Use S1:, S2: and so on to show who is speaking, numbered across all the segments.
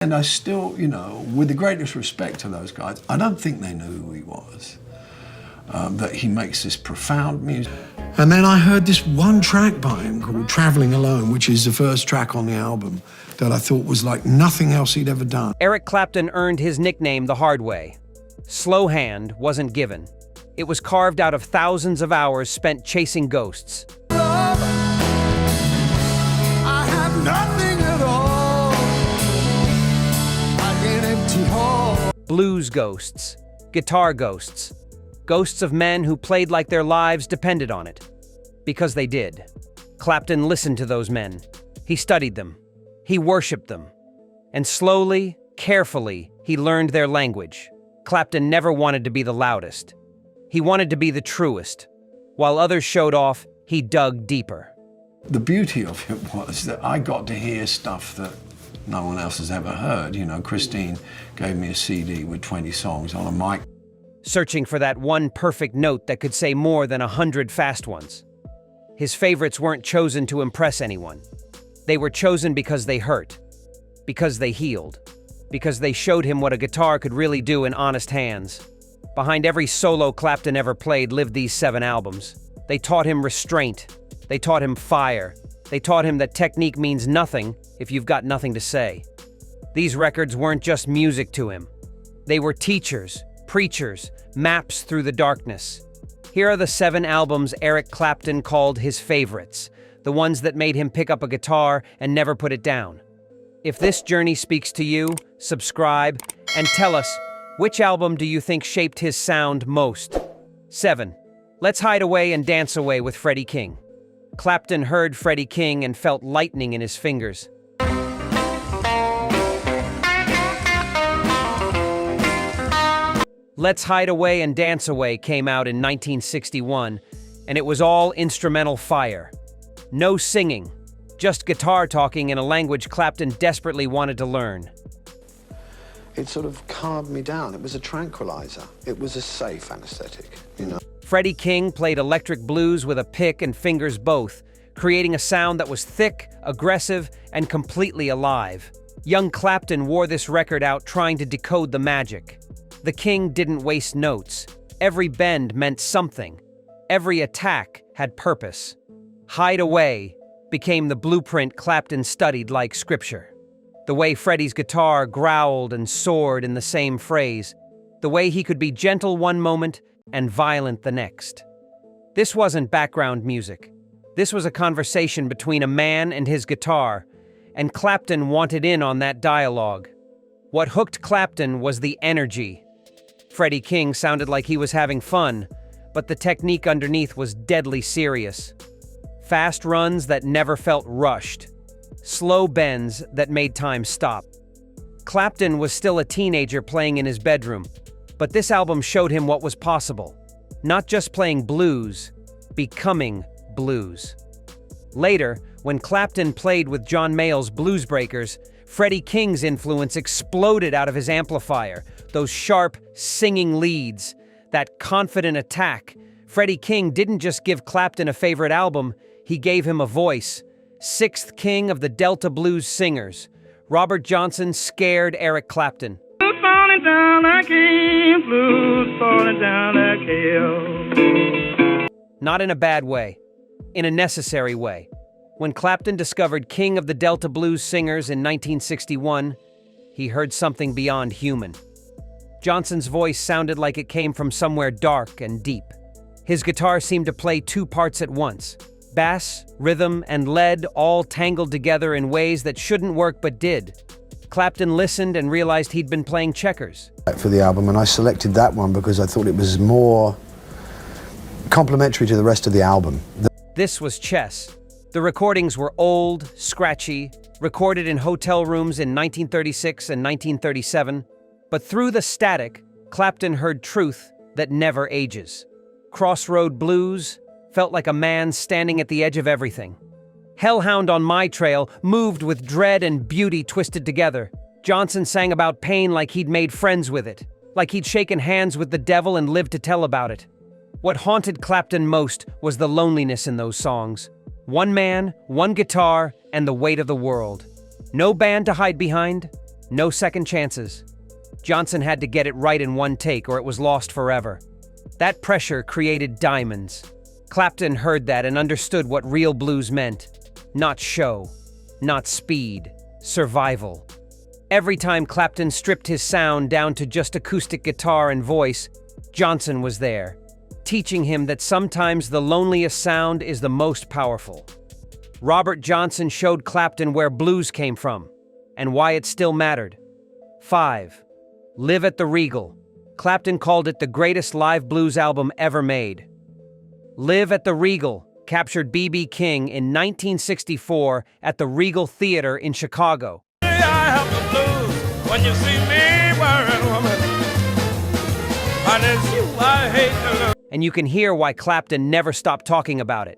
S1: And I still, you know, with the greatest respect to those guys, I don't think they knew who he was. That he makes this profound music. And then I heard this one track by him called Traveling Alone, which is the first track on the album that I thought was like nothing else he'd ever done.
S2: Eric Clapton earned his nickname the hard way. Slow hand wasn't given. It was carved out of thousands of hours spent chasing ghosts.
S1: I have nothing at all. Like an empty hall.
S2: Blues ghosts, guitar ghosts, ghosts of men who played like their lives depended on it. Because they did. Clapton listened to those men. He studied them. He worshipped them. And slowly, carefully, he learned their language. Clapton never wanted to be the loudest. He wanted to be the truest. While others showed off, he dug deeper.
S1: The beauty of it was that I got to hear stuff that no one else has ever heard. You know, Christine gave me a CD with 20 songs on a mic.
S2: Searching for that one perfect note that could say more than 100 fast ones. His favorites weren't chosen to impress anyone. They were chosen because they hurt, because they healed, because they showed him what a guitar could really do in honest hands. Behind every solo Clapton ever played lived these 7 albums. They taught him restraint. They taught him fire. They taught him that technique means nothing if you've got nothing to say. These records weren't just music to him. They were teachers, preachers, maps through the darkness. Here are the 7 albums Eric Clapton called his favorites, the ones that made him pick up a guitar and never put it down. If this journey speaks to you, subscribe and tell us, which album do you think shaped his sound most? 7. Let's hide away and dance away with Freddy King. Clapton heard Freddy King and felt lightning in his fingers. Let's Hide Away and Dance Away came out in 1961, and it was all instrumental fire. No singing, just guitar talking in a language Clapton desperately wanted to learn.
S3: It sort of calmed me down. It was a tranquilizer. It was a safe anesthetic, you know.
S2: Freddy King played electric blues with a pick and fingers both, creating a sound that was thick, aggressive, and completely alive. Young Clapton wore this record out trying to decode the magic. The King didn't waste notes. Every bend meant something. Every attack had purpose. Hide Away became the blueprint Clapton studied like scripture. The way Freddy's guitar growled and soared in the same phrase. The way he could be gentle one moment and violent the next. This wasn't background music. This was a conversation between a man and his guitar, and Clapton wanted in on that dialogue. What hooked Clapton was the energy. Freddy King sounded like he was having fun, but the technique underneath was deadly serious. Fast runs that never felt rushed. Slow bends that made time stop. Clapton was still a teenager playing in his bedroom, but this album showed him what was possible. Not just playing blues, becoming blues. Later, when Clapton played with John Mayall's Blues Breakers, Freddy King's influence exploded out of his amplifier. Those sharp, singing leads, that confident attack. Freddy King didn't just give Clapton a favorite album, he gave him a voice. 6th king of the Delta blues singers. Robert Johnson scared Eric Clapton.
S4: Falling down like hill, blues falling down like hill.
S2: Not in a bad way, in a necessary way. When Clapton discovered King of the Delta blues singers in 1961, he heard something beyond human. Johnson's voice sounded like it came from somewhere dark and deep. His guitar seemed to play 2 parts at once. Bass, rhythm, and lead all tangled together in ways that shouldn't work but did. Clapton listened and realized he'd been playing checkers.
S3: For the album, and I selected that one because I thought it was more complementary to the rest of the album.
S2: This was chess. The recordings were old, scratchy, recorded in hotel rooms in 1936 and 1937. But through the static, Clapton heard truth that never ages. Crossroad Blues felt like a man standing at the edge of everything. Hellhound on My Trail moved with dread and beauty twisted together. Johnson sang about pain like he'd made friends with it, like he'd shaken hands with the devil and lived to tell about it. What haunted Clapton most was the loneliness in those songs. One man, one guitar, and the weight of the world. No band to hide behind, No second chances. Johnson had to get it right in one take or it was lost forever. That pressure created diamonds. Clapton heard that and understood what real blues meant. Not show, not speed, survival. Every time Clapton stripped his sound down to just acoustic guitar and voice, Johnson was there, teaching him that sometimes the loneliest sound is the most powerful. Robert Johnson showed Clapton where blues came from and why it still mattered. 5. Live at the Regal. Clapton called it the greatest live blues album ever made. Live at the Regal captured B.B. King in 1964 at the Regal Theater in Chicago.
S4: I have the blues when you see me wearing woman. And it's you I hate to lose.
S2: And you can hear why Clapton never stopped talking about it.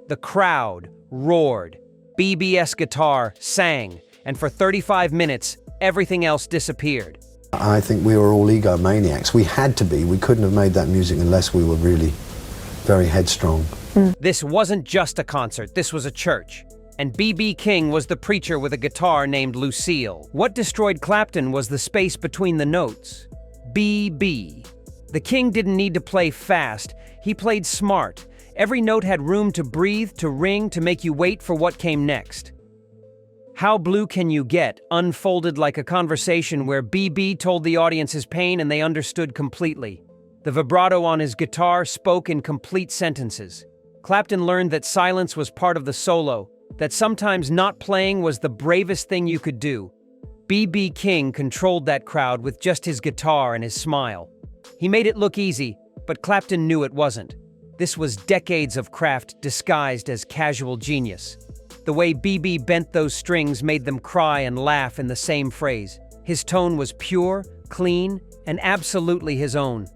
S2: The crowd roared. BBS guitar sang, and for 35 minutes, everything else disappeared.
S3: I think we were all egomaniacs. We had to be. We couldn't have made that music unless we were really very headstrong.
S2: This wasn't just a concert, this was a church. And B.B. King was the preacher with a guitar named Lucille. What destroyed Clapton was the space between the notes. B.B. The King didn't need to play fast, he played smart. Every note had room to breathe, to ring, to make you wait for what came next. How Blue Can You Get unfolded like a conversation where B.B. told the audience his pain and they understood completely. The vibrato on his guitar spoke in complete sentences. Clapton learned that silence was part of the solo, that sometimes not playing was the bravest thing you could do. B.B. King controlled that crowd with just his guitar and his smile. He made it look easy, but Clapton knew it wasn't. This was decades of craft disguised as casual genius. The way B.B. bent those strings made them cry and laugh in the same phrase. His tone was pure, clean, and absolutely his own.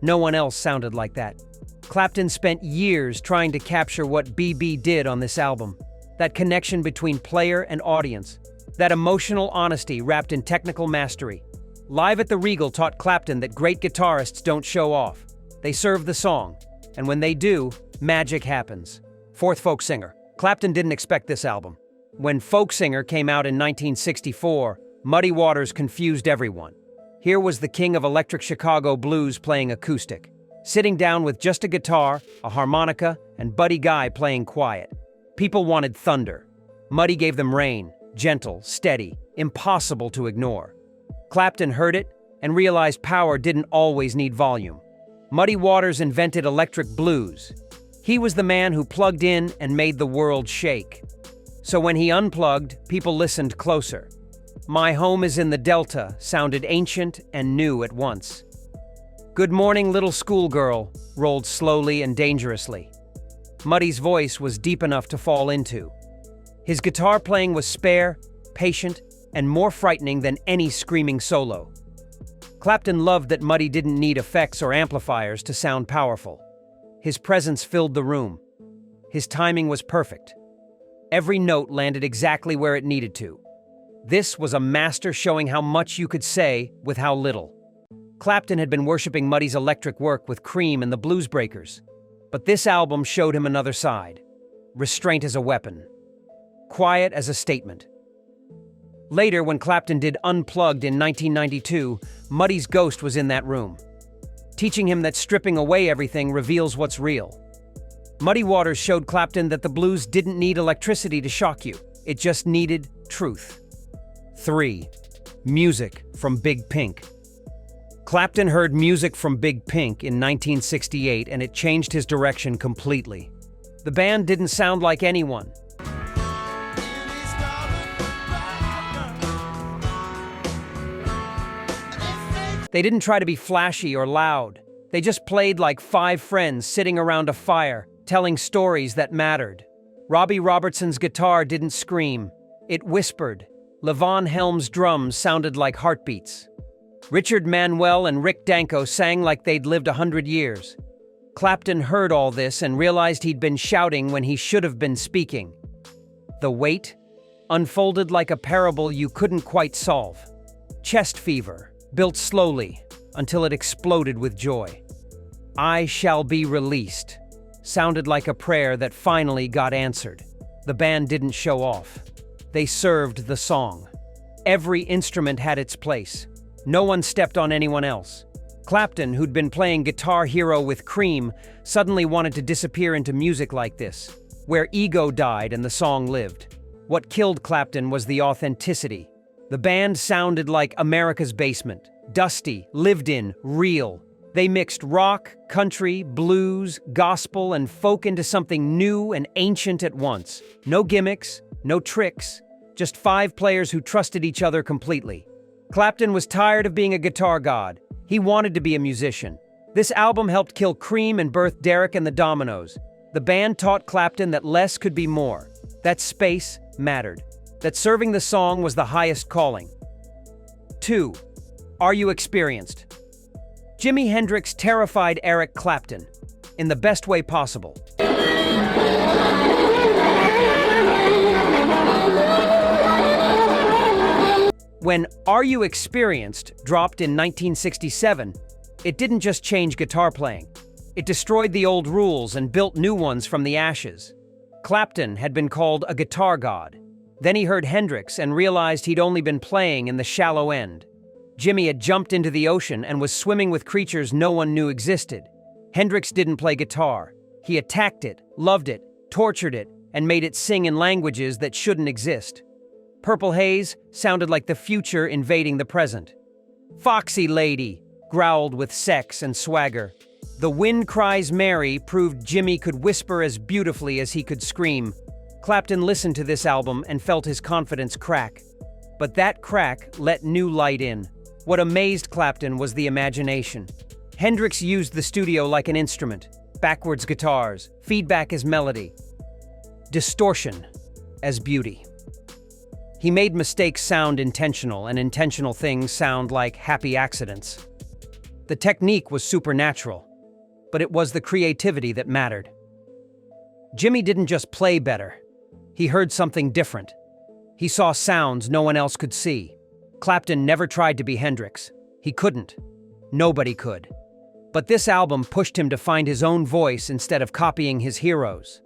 S2: No one else sounded like that. Clapton spent years trying to capture what B.B. did on this album. That connection between player and audience. That emotional honesty wrapped in technical mastery. Live at the Regal taught Clapton that great guitarists don't show off. They serve the song. And when they do, magic happens. 4th Folk Singer. Clapton didn't expect this album. When Folk Singer came out in 1964, Muddy Waters confused everyone. Here was the king of electric Chicago blues playing acoustic, sitting down with just a guitar, a harmonica, and Buddy Guy playing quiet. People wanted thunder. Muddy gave them rain, gentle, steady, impossible to ignore. Clapton heard it and realized power didn't always need volume. Muddy Waters invented electric blues. He was the man who plugged in and made the world shake. So when he unplugged, people listened closer. My Home is in the Delta sounded ancient and new at once. Good Morning Little Schoolgirl rolled slowly and dangerously. Muddy's voice was deep enough to fall into. His guitar playing was spare, patient, and more frightening than any screaming solo. Clapton loved that Muddy didn't need effects or amplifiers to sound powerful. His presence filled the room. His timing was perfect. Every note landed exactly where it needed to. This was a master showing how much you could say with how little. Clapton had been worshiping Muddy's electric work with Cream and the Blues Breakers. But this album showed him another side. Restraint as a weapon. Quiet as a statement. Later, when Clapton did Unplugged in 1992, Muddy's ghost was in that room, teaching him that stripping away everything reveals what's real. Muddy Waters showed Clapton that the blues didn't need electricity to shock you. It just needed truth. 3. Music from Big Pink. Clapton heard Music from Big Pink in 1968 and it changed his direction completely. The band didn't sound like anyone. They didn't try to be flashy or loud. They just played like 5 friends sitting around a fire, telling stories that mattered. Robbie Robertson's guitar didn't scream. It whispered. Levon Helm's drums sounded like heartbeats. Richard Manuel and Rick Danko sang like they'd lived 100 years. Clapton heard all this and realized he'd been shouting when he should have been speaking. The weight unfolded like a parable you couldn't quite solve. Chest fever built slowly until it exploded with joy. I Shall Be Released sounded like a prayer that finally got answered. The band didn't show off. They served the song. Every instrument had its place. No one stepped on anyone else. Clapton, who'd been playing Guitar Hero with Cream, suddenly wanted to disappear into music like this, where ego died and the song lived. What killed Clapton was the authenticity. The band sounded like America's Basement, dusty, lived in, real. They mixed rock, country, blues, gospel, and folk into something new and ancient at once. No gimmicks, no tricks, just 5 players who trusted each other completely. Clapton was tired of being a guitar god. He wanted to be a musician. This album helped kill Cream and birth Derek and the Dominoes. The band taught Clapton that less could be more, that space mattered, that serving the song was the highest calling. 2. Are You Experienced? Jimi Hendrix terrified Eric Clapton, in the best way possible. When Are You Experienced dropped in 1967, it didn't just change guitar playing. It destroyed the old rules and built new ones from the ashes. Clapton had been called a guitar god. Then he heard Hendrix and realized he'd only been playing in the shallow end. Jimi had jumped into the ocean and was swimming with creatures no one knew existed. Hendrix didn't play guitar. He attacked it, loved it, tortured it, and made it sing in languages that shouldn't exist. Purple Haze sounded like the future invading the present. Foxy Lady growled with sex and swagger. The Wind Cries Mary proved Jimi could whisper as beautifully as he could scream. Clapton listened to this album and felt his confidence crack. But that crack let new light in. What amazed Clapton was the imagination. Hendrix used the studio like an instrument. Backwards guitars, feedback as melody, distortion as beauty. He made mistakes sound intentional and intentional things sound like happy accidents. The technique was supernatural, but it was the creativity that mattered. Jimi didn't just play better. He heard something different. He saw sounds no one else could see. Clapton never tried to be Hendrix. He couldn't. Nobody could. But this album pushed him to find his own voice instead of copying his heroes.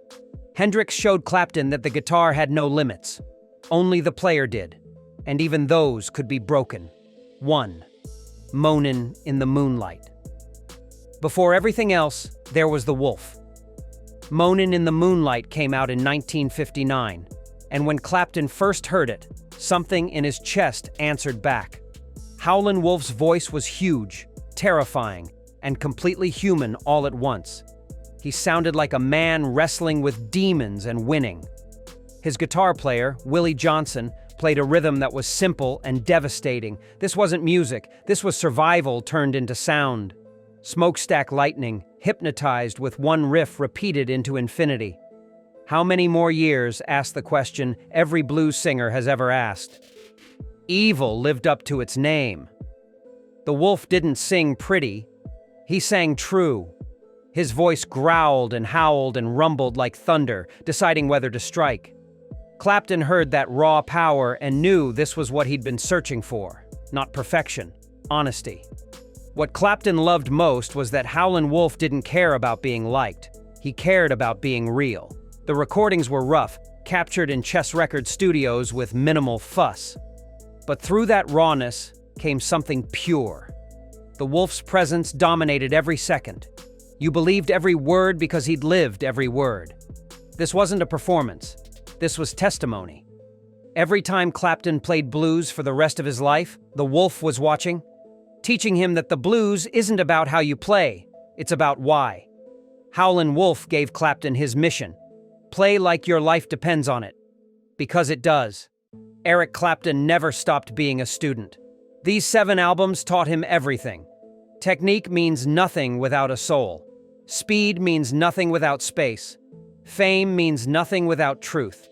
S2: Hendrix showed Clapton that the guitar had no limits. Only the player did, and even those could be broken. 1. Moanin' in the Moonlight. Before everything else, there was the Wolf. Moanin' in the Moonlight came out in 1959, and when Clapton first heard it, something in his chest answered back. Howlin Wolf's voice was huge, terrifying, and completely human all at once. He sounded like a man wrestling with demons and winning. His guitar player, Willie Johnson, played a rhythm that was simple and devastating. This wasn't music, this was survival turned into sound. Smokestack lightning, hypnotized with one riff repeated into infinity. How many more years, asked the question every blues singer has ever asked. Evil lived up to its name. The Wolf didn't sing pretty, he sang true. His voice growled and howled and rumbled like thunder, deciding whether to strike. Clapton heard that raw power and knew this was what he'd been searching for. Not perfection, honesty. What Clapton loved most was that Howlin Wolf didn't care about being liked. He cared about being real. The recordings were rough, captured in Chess Records studios with minimal fuss. But through that rawness came something pure. The Wolf's presence dominated every second. You believed every word because he'd lived every word. This wasn't a performance. This was testimony. Every time Clapton played blues for the rest of his life, the Wolf was watching, teaching him that the blues isn't about how you play, it's about why. Howlin Wolf gave Clapton his mission. Play like your life depends on it. Because it does. Eric Clapton never stopped being a student. These 7 albums taught him everything. Technique means nothing without a soul. Speed means nothing without space. Fame means nothing without truth.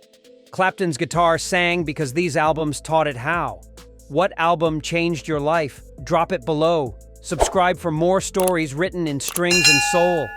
S2: Clapton's guitar sang because these albums taught it how. What album changed your life? Drop it below. Subscribe for more stories written in strings and soul.